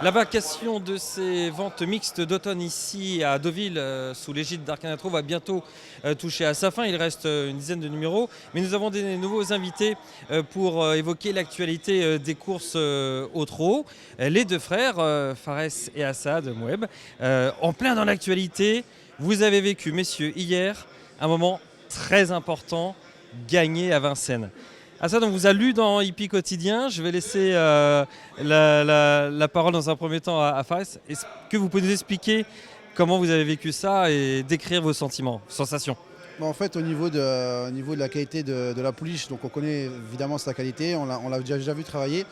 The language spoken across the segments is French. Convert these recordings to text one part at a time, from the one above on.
La vacation de ces ventes mixtes d'automne ici à Deauville, sous l'égide d'Arcanatro, va bientôt toucher à sa fin. Il reste une dizaine de numéros, mais nous avons des nouveaux invités pour évoquer l'actualité des courses au trot. Les deux frères, Fares et Assad Moueb, en plein dans l'actualité. Vous avez vécu, messieurs, hier, un moment très important, gagné à Vincennes. Assad, on vous a lu dans Hippie Quotidien. Je vais laisser la parole dans un premier temps à Fares. Est-ce que vous pouvez nous expliquer comment vous avez vécu ça et décrire vos sentiments, sensations? En fait, au niveau de la qualité de la pouliche, donc on connaît évidemment sa qualité, on l'a déjà vu travailler.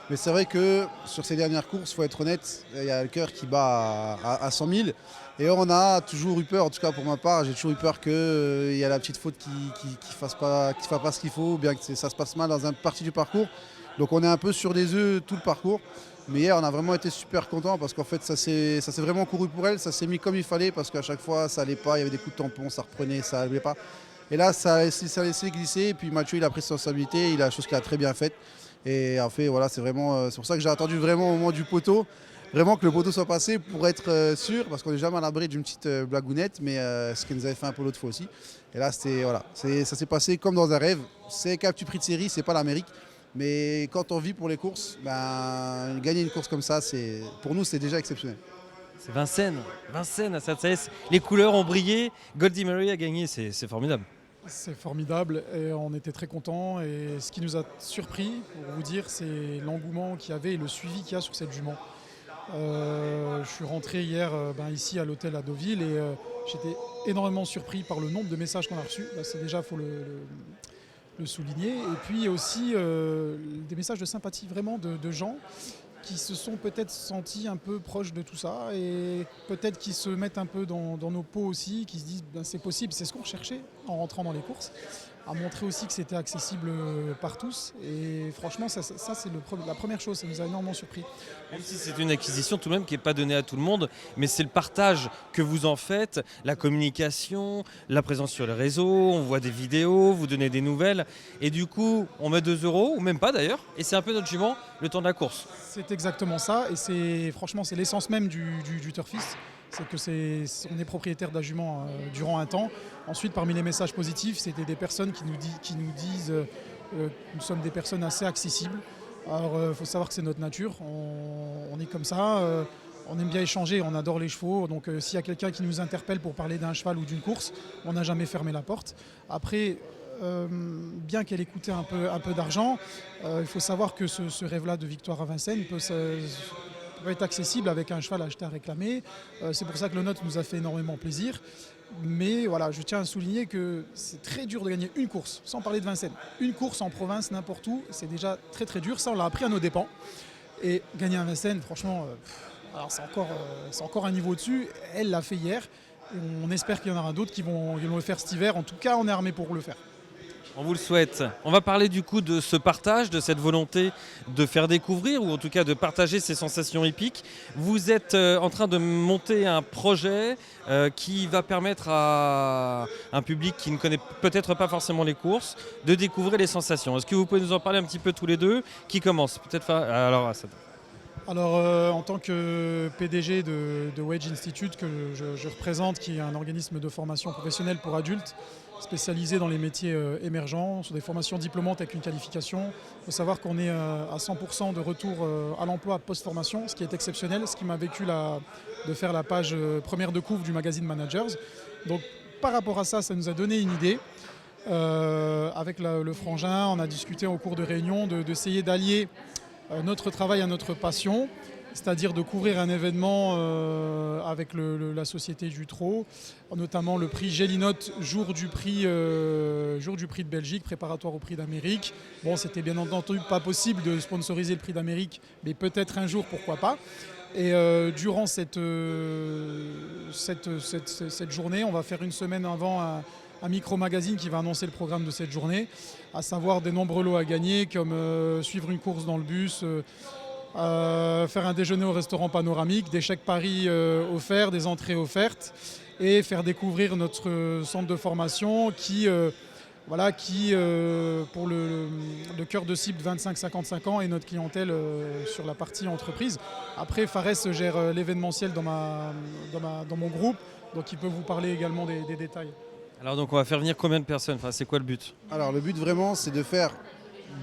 Mais c'est vrai que sur ces dernières courses, il faut être honnête, il y a le cœur qui bat à 100 000. Et on a toujours eu peur, en tout cas pour ma part, j'ai toujours eu peur qu'il y a la petite faute qui ne fasse pas ce qu'il faut, ou bien que ça se passe mal dans une partie du parcours. Donc on est un peu sur des œufs tout le parcours. Mais hier, on a vraiment été super contents parce qu'en fait, ça s'est vraiment couru pour elle. Ça s'est mis comme il fallait parce qu'à chaque fois, ça n'allait pas. Il y avait des coups de tampon, ça reprenait, ça n'allait pas. Et là, ça a laissé glisser. Et puis Mathieu, il a pris sa responsabilité. Il a la chose qu'il a très bien faite. Et en fait, voilà, c'est pour ça que j'ai attendu vraiment au moment du poteau. Vraiment que le poteau soit passé pour être sûr, parce qu'on n'est jamais à l'abri d'une petite blagounette, mais ce qu'elle nous avait fait un peu l'autre fois aussi. Et là, ça s'est passé comme dans un rêve. C'est qu'un petit prix de série, c'est pas l'Amérique. Mais quand on vit pour les courses, gagner une course comme ça, pour nous, c'est déjà exceptionnel. C'est Vincennes, Assad, ça y est, les couleurs ont brillé. Goldie Mary a gagné, c'est formidable. C'est formidable et on était très contents. Et ce qui nous a surpris, pour vous dire, c'est l'engouement qu'il y avait et le suivi qu'il y a sur cette jument. Je suis rentré hier ici à l'hôtel à Deauville et j'étais énormément surpris par le nombre de messages qu'on a reçus. C'est déjà, il faut le souligner. Et puis aussi des messages de sympathie vraiment de gens qui se sont peut-être sentis un peu proches de tout ça et peut-être qui se mettent un peu dans nos peaux aussi, qui se disent c'est possible, c'est ce qu'on recherchait en rentrant dans les courses, à montrer aussi que c'était accessible par tous. Et franchement, ça c'est la première chose, ça nous a énormément surpris. Même si c'est une acquisition tout de même qui n'est pas donnée à tout le monde, mais c'est le partage que vous en faites, la communication, la présence sur les réseaux, on voit des vidéos, vous donnez des nouvelles, et du coup on met 2 euros, ou même pas d'ailleurs, et c'est un peu notre jument le temps de la course. C'est exactement ça, et franchement c'est l'essence même du turfiste. C'est que on est propriétaire d'un jument durant un temps. Ensuite, parmi les messages positifs, c'était des personnes qui nous disent que nous sommes des personnes assez accessibles. Alors, il faut savoir que c'est notre nature. On est comme ça. On aime bien échanger. On adore les chevaux. Donc, s'il y a quelqu'un qui nous interpelle pour parler d'un cheval ou d'une course, on n'a jamais fermé la porte. Après, bien qu'elle ait coûté un peu d'argent, il faut savoir que ce rêve-là de victoire à Vincennes peut être accessible avec un cheval acheté à réclamer. C'est pour ça que le nôtre nous a fait énormément plaisir. Mais voilà, je tiens à souligner que c'est très dur de gagner une course, sans parler de Vincennes. Une course en province, n'importe où, c'est déjà très très dur. Ça, on l'a appris à nos dépens. Et gagner à Vincennes, franchement, alors c'est encore un niveau au-dessus. Elle l'a fait hier. Et on espère qu'il y en aura d'autres qui vont le faire cet hiver. En tout cas, on est armé pour le faire. On vous le souhaite. On va parler du coup de ce partage, de cette volonté de faire découvrir ou en tout cas de partager ces sensations hippiques. Vous êtes en train de monter un projet qui va permettre à un public qui ne connaît peut-être pas forcément les courses de découvrir les sensations. Est-ce que vous pouvez nous en parler un petit peu tous les deux? Qui commence? Peut-être alors Assad. Alors, en tant que PDG de Wedge Institute, que je représente, qui est un organisme de formation professionnelle pour adultes, spécialisé dans les métiers émergents, sur des formations diplômantes avec une qualification. Il faut savoir qu'on est à 100% de retour à l'emploi post-formation, ce qui est exceptionnel, ce qui m'a vécu de faire la page première de couve du magazine Managers. Donc, par rapport à ça, ça nous a donné une idée. Avec le frangin, on a discuté au cours de réunions d'essayer d'allier notre travail à notre passion, c'est-à-dire de couvrir un événement avec la Société du Trot, notamment le prix Gélinote, jour du prix de Belgique, préparatoire au prix d'Amérique. Bon, c'était bien entendu pas possible de sponsoriser le prix d'Amérique, mais peut-être un jour, pourquoi pas. Et durant cette journée, on va faire une semaine avant un micro-magazine qui va annoncer le programme de cette journée, à savoir des nombreux lots à gagner, comme suivre une course dans le bus, faire un déjeuner au restaurant panoramique, des chèques paris offerts, des entrées offertes, et faire découvrir notre centre de formation qui voilà, qui, pour le cœur de cible 25-55 ans, est notre clientèle sur la partie entreprise. Après, Fares gère l'événementiel dans mon groupe, donc il peut vous parler également des détails. Alors donc on va faire venir combien de personnes? Enfin, c'est quoi le but? Alors le but vraiment, c'est de faire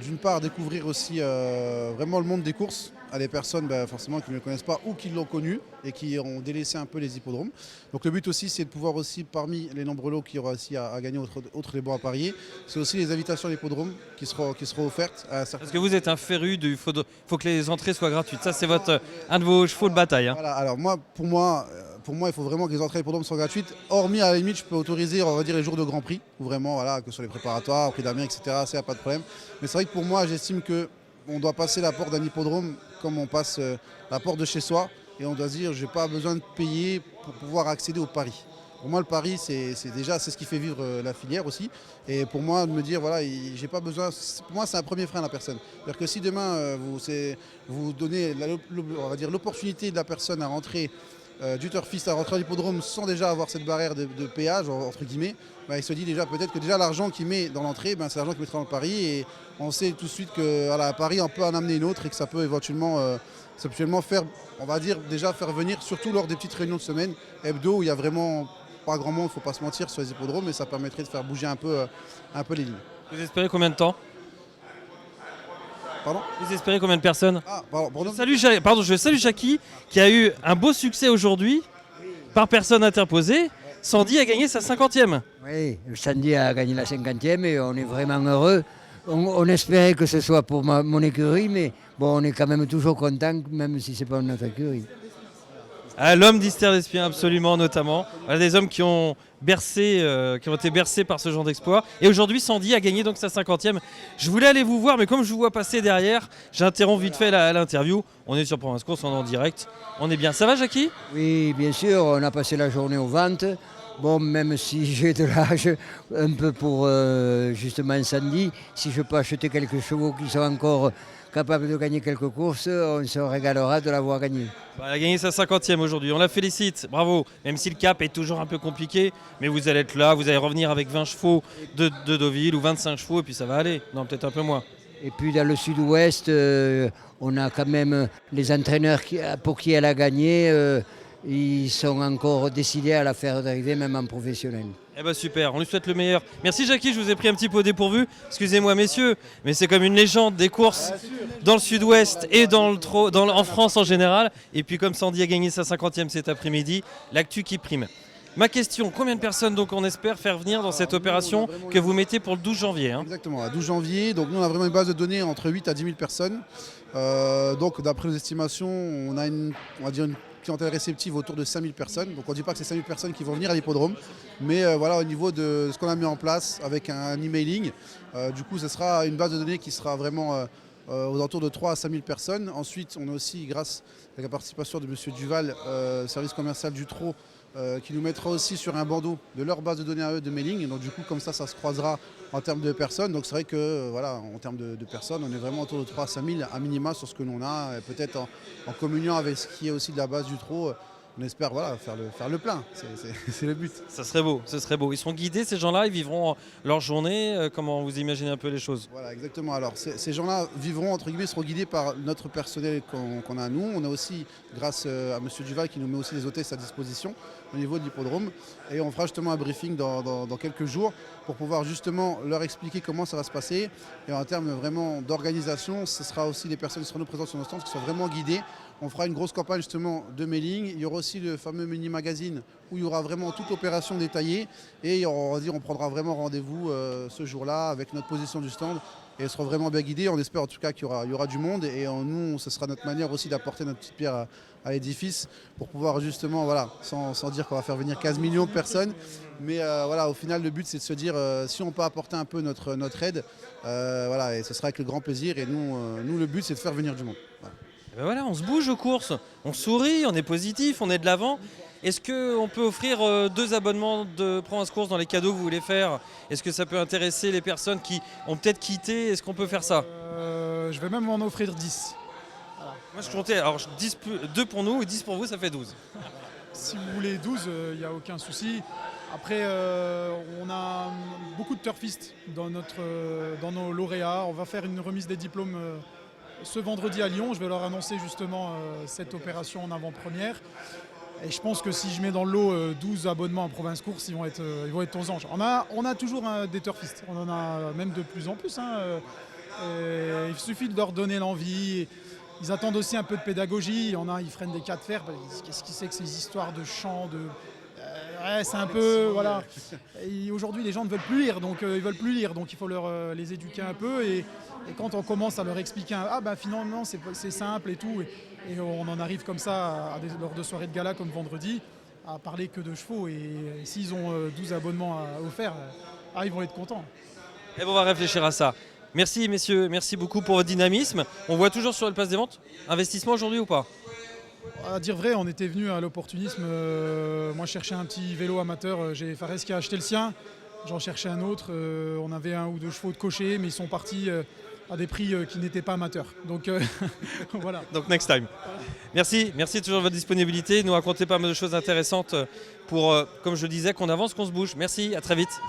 d'une part découvrir aussi vraiment le monde des courses à des personnes forcément qui ne le connaissent pas ou qui l'ont connu et qui ont délaissé un peu les hippodromes. Donc le but aussi, c'est de pouvoir aussi, parmi les nombreux lots qu'il y aura aussi à gagner outre les bons à parier, c'est aussi les invitations à l'hippodrome qui seront offertes à certains. Parce que vous êtes un féru du faut que les entrées soient gratuites. Ça c'est un de vos chevaux de bataille. Hein. Voilà, alors pour moi, il faut vraiment que les entrées à l'hippodrome soient gratuites. Hormis, à la limite, je peux autoriser, on va dire, les jours de Grand Prix, où vraiment, voilà, que ce soit les préparatoires, Prix d'Amiens, etc., ça, il n'y a pas de problème. Mais c'est vrai que pour moi, j'estime qu'on doit passer la porte d'un hippodrome comme on passe la porte de chez soi. Et on doit se dire, je n'ai pas besoin de payer pour pouvoir accéder au pari. Pour moi, le pari, c'est ce qui fait vivre la filière aussi. Et pour moi, de me dire, voilà, j'ai pas besoin. Pour moi, c'est un premier frein à la personne. C'est-à-dire que si demain, vous donnez on va dire, l'opportunité de la personne à rentrer du turfiste à rentrer à l'hippodrome sans déjà avoir cette barrière de péage, entre guillemets, il se dit déjà peut-être que déjà l'argent qu'il met dans l'entrée, c'est l'argent qu'il mettra dans le pari. Et on sait tout de suite que voilà, un pari, on peut en amener une autre et que ça peut éventuellement faire, on va dire, déjà faire venir, surtout lors des petites réunions de semaine, hebdo, où il y a vraiment pas grand monde, il ne faut pas se mentir, sur les hippodromes, mais ça permettrait de faire bouger un peu les lignes. Vous espérez combien de temps? Pardon? Vous espérez combien de personnes? Pardon. Je salue Jackie qui a eu un beau succès aujourd'hui par personne interposée. Sandy a gagné sa 50e. Oui, Sandy a gagné la 50e et on est vraiment heureux. On espérait que ce soit pour mon écurie, mais bon, on est quand même toujours content, même si ce n'est pas notre écurie. Ah, l'homme d'Istère d'Espien, absolument, notamment. Voilà, des hommes qui ont été bercés par ce genre d'exploit. Et aujourd'hui, Sandy a gagné donc sa 50e. Je voulais aller vous voir, mais comme je vous vois passer derrière, j'interromps vite fait l'interview. On est sur Provence Course, on est en direct. On est bien. Ça va, Jackie? Oui, bien sûr, on a passé la journée aux ventes. Bon, même si j'ai de l'âge un peu pour justement Sandy, si je peux acheter quelques chevaux qui sont encore capables de gagner quelques courses, on se régalera de l'avoir gagné. Elle a gagné sa 50e aujourd'hui, on la félicite, bravo. Même si le cap est toujours un peu compliqué, mais vous allez être là, vous allez revenir avec 20 chevaux de Deauville ou 25 chevaux et puis ça va aller. Non, peut-être un peu moins. Et puis dans le sud-ouest, on a quand même les entraîneurs pour qui elle a gagné. Ils sont encore décidés à la faire arriver même en professionnel. Eh ben super, on lui souhaite le meilleur. Merci Jackie, je vous ai pris un petit peu au dépourvu. Excusez-moi messieurs, mais c'est comme une légende des courses dans le sud-ouest et en France en général. Et puis comme Sandy a gagné sa 50e cet après-midi, l'actu qui prime. Ma question, combien de personnes donc on espère faire venir dans cette opération que vous mettez pour le 12 janvier hein? Exactement, à 12 janvier. Donc nous on a vraiment une base de données entre 8 à 10 000 personnes. Donc d'après nos estimations, on va dire une clientèle réceptive autour de 5000 personnes. Donc on ne dit pas que c'est 5000 personnes qui vont venir à l'hippodrome. Mais voilà, au niveau de ce qu'on a mis en place avec un emailing, du coup ce sera une base de données qui sera vraiment aux alentours de 3 à 5000 personnes. Ensuite, on a aussi, grâce à la participation de M. Duval, service commercial du Trot, qui nous mettra aussi sur un bandeau de leur base de données à eux de mailing. Et donc du coup, comme ça se croisera en termes de personnes. Donc c'est vrai que voilà, en termes de personnes, on est vraiment autour de 3 à 5 000 à minima sur ce que l'on a. Et peut-être en communiant avec ce qui est aussi de la base du Trot, on espère voilà, faire le plein. C'est le but. Ça serait beau, ce serait beau. Ils seront guidés ces gens-là, ils vivront leur journée. Comment vous imaginez un peu les choses? Voilà, exactement. Alors ces gens-là vivront, entre guillemets, seront guidés par notre personnel qu'on a nous. On a aussi, grâce à M. Duval, qui nous met aussi des hôtesses à disposition au niveau de l'hippodrome. Et on fera justement un briefing dans quelques jours pour pouvoir justement leur expliquer comment ça va se passer. Et en termes vraiment d'organisation, ce sera aussi des personnes qui seront présentes sur nos stands qui sont vraiment guidées. On fera une grosse campagne justement de mailing. Il y aura aussi le fameux mini-magazine où il y aura vraiment toute l'opération détaillée. Et on prendra vraiment rendez-vous ce jour-là avec notre position du stand. Et elle sera vraiment bien guidée. On espère en tout cas qu'il y aura du monde. Et nous, ce sera notre manière aussi d'apporter notre petite pierre à l'édifice pour pouvoir justement, voilà, sans dire qu'on va faire venir 15 millions de personnes. Mais voilà, au final, le but, c'est de se dire si on peut apporter un peu notre aide, voilà, et ce sera avec le grand plaisir. Et nous le but, c'est de faire venir du monde. Voilà. Et ben voilà, on se bouge aux courses, on sourit, on est positif, on est de l'avant. Est-ce qu'on peut offrir 2 abonnements de Provence Course dans les cadeaux que vous voulez faire? Est-ce que ça peut intéresser les personnes qui ont peut-être quitté? Est-ce qu'on peut faire ça? Je vais même en offrir 10. Moi je comptais, alors 2 pour nous et 10 pour vous, ça fait 12. Si vous voulez 12, il n'y a aucun souci. Après, on a beaucoup de turfistes dans nos lauréats. On va faire une remise des diplômes ce vendredi à Lyon. Je vais leur annoncer justement cette opération en avant-première. Et je pense que si je mets dans le lot 12 abonnements à Province Course, ils vont être aux anges. On a toujours des turfistes, on en a même de plus en plus. Il suffit de leur donner l'envie. Ils attendent aussi un peu de pédagogie. Il y en a, ils freinent des cas de fer. Qu'est-ce que c'est que ces histoires de chants c'est un peu... Voilà. Aujourd'hui, les gens ne veulent plus lire, donc ils veulent plus lire. Donc il faut les éduquer un peu. Et quand on commence à leur expliquer, finalement, c'est simple et tout. Et on en arrive comme ça, lors de soirées de gala comme vendredi, à parler que de chevaux. Et s'ils ont 12 abonnements offerts, ils vont être contents. Et on va réfléchir à ça. Merci messieurs, merci beaucoup pour votre dynamisme. On voit toujours sur le place des ventes. Investissement aujourd'hui ou pas? À dire vrai, on était venu à l'opportunisme. Moi, je cherchais un petit vélo amateur. J'ai Fares qui a acheté le sien. J'en cherchais un autre. On avait un ou deux chevaux de cocher, mais ils sont partis à des prix qui n'étaient pas amateurs. Donc voilà. Donc next time. Merci toujours de votre disponibilité. Nous racontez pas mal de choses intéressantes pour, comme je disais, qu'on avance, qu'on se bouge. Merci, à très vite.